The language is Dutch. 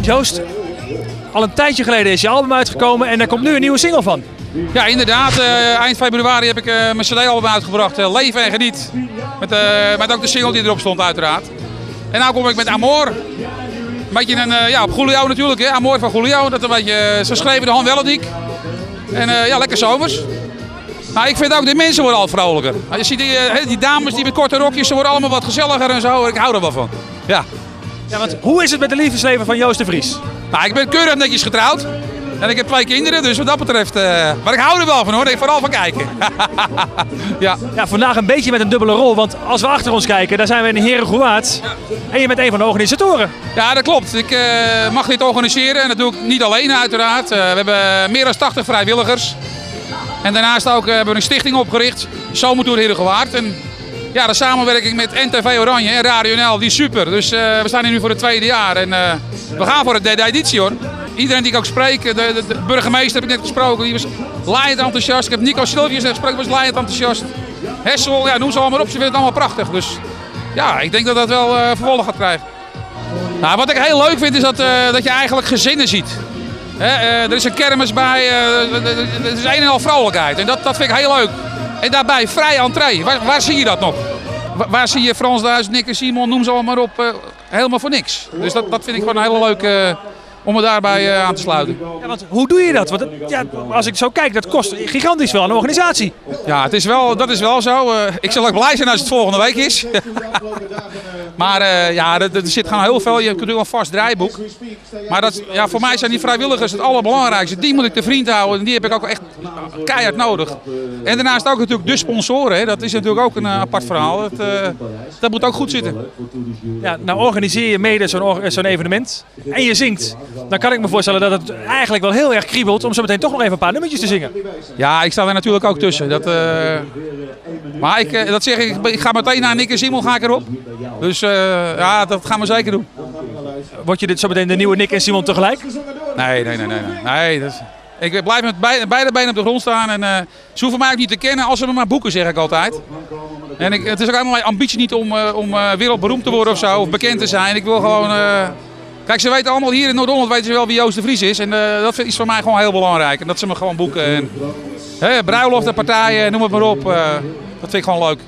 Joost, al een tijdje geleden is je album uitgekomen en daar komt nu een nieuwe single van. Ja, inderdaad. Eind februari heb ik mijn CD-album uitgebracht, Leven en Geniet. Met ook de single die erop stond uiteraard. En nu kom ik met Amor. Een beetje op Julio natuurlijk, hè? Amor van Julio. Dat een beetje, zo schreven de Han Wellediek. En lekker zomers. Nou, ik vind ook de mensen worden al vrolijker. Je ziet die dames die met korte rokjes, ze worden allemaal wat gezelliger en zo. Ik hou er wel van. Ja. Ja, want hoe is het met de liefdesleven van Joost de Vries? Nou, ik ben keurig netjes getrouwd. En ik heb 2 kinderen, dus wat dat betreft... maar ik hou er wel van hoor, ik vooral van kijken. Ja. Ja, vandaag een beetje met een dubbele rol, want als we achter ons kijken, daar zijn we in Herengewaard. En je bent een van de organisatoren. Ja, dat klopt. Ik mag dit organiseren en dat doe ik niet alleen uiteraard. We hebben meer dan 80 vrijwilligers. En daarnaast ook hebben we een stichting opgericht, Zomertour Herengewaard. En ja, de samenwerking met NTV Oranje en Radio NL, die is super. Dus we staan hier nu voor het 2e jaar en we gaan voor de derde editie hoor. Iedereen die ik ook spreek, de burgemeester heb ik net gesproken, die was laaiend enthousiast. Ik heb Nico Silvius net gesproken, was laaiend enthousiast. Hessel, ja, noem ze allemaal op, ze vinden het allemaal prachtig. Dus ja, ik denk dat dat wel vervolg gaat krijgen. Nou, wat ik heel leuk vind is dat je eigenlijk gezinnen ziet. Er is een kermis bij, er is een en al vrolijkheid en dat vind ik heel leuk. En daarbij vrij entree, waar zie je dat nog? Waar zie je Frans Duis, Nick en Simon, noem ze allemaal maar op, helemaal voor niks. Dus dat vind ik gewoon een hele leuke... om me daarbij aan te sluiten. Ja, want hoe doe je dat? Want ja, als ik zo kijk, dat kost gigantisch veel aan de organisatie. Ja, dat is wel zo. Ik zal ook blij zijn als het volgende week is. Maar er zit gewoon heel veel. Je kunt natuurlijk een vast draaiboek. Maar voor mij zijn die vrijwilligers het allerbelangrijkste. Die moet ik te vriend houden en die heb ik ook echt keihard nodig. En daarnaast ook natuurlijk de sponsoren. Hè. Dat is natuurlijk ook een apart verhaal. Dat moet ook goed zitten. Ja, nou organiseer je mede zo'n evenement en je zingt. Dan kan ik me voorstellen dat het eigenlijk wel heel erg kriebelt om zo meteen toch nog even een paar nummertjes te zingen. Ja, ik sta er natuurlijk ook tussen. Maar ik ga meteen naar Nick en Simon ga ik erop. Dus ja, dat gaan we zeker doen. Word je dit zo meteen de nieuwe Nick en Simon tegelijk? Nee. Ik blijf met beide benen op de grond staan. En ze hoeven mij ook niet te kennen als ze me maar boeken, zeg ik altijd. En het is ook helemaal mijn ambitie niet om wereldberoemd te worden of zo, of bekend te zijn. Ik wil gewoon... Kijk, ze weten allemaal hier in Noord-Holland weten ze wel wie Joost de Vries is. En dat is voor mij gewoon heel belangrijk. En dat ze me gewoon boeken. En, bruiloften, partijen, noem het maar op. Dat vind ik gewoon leuk.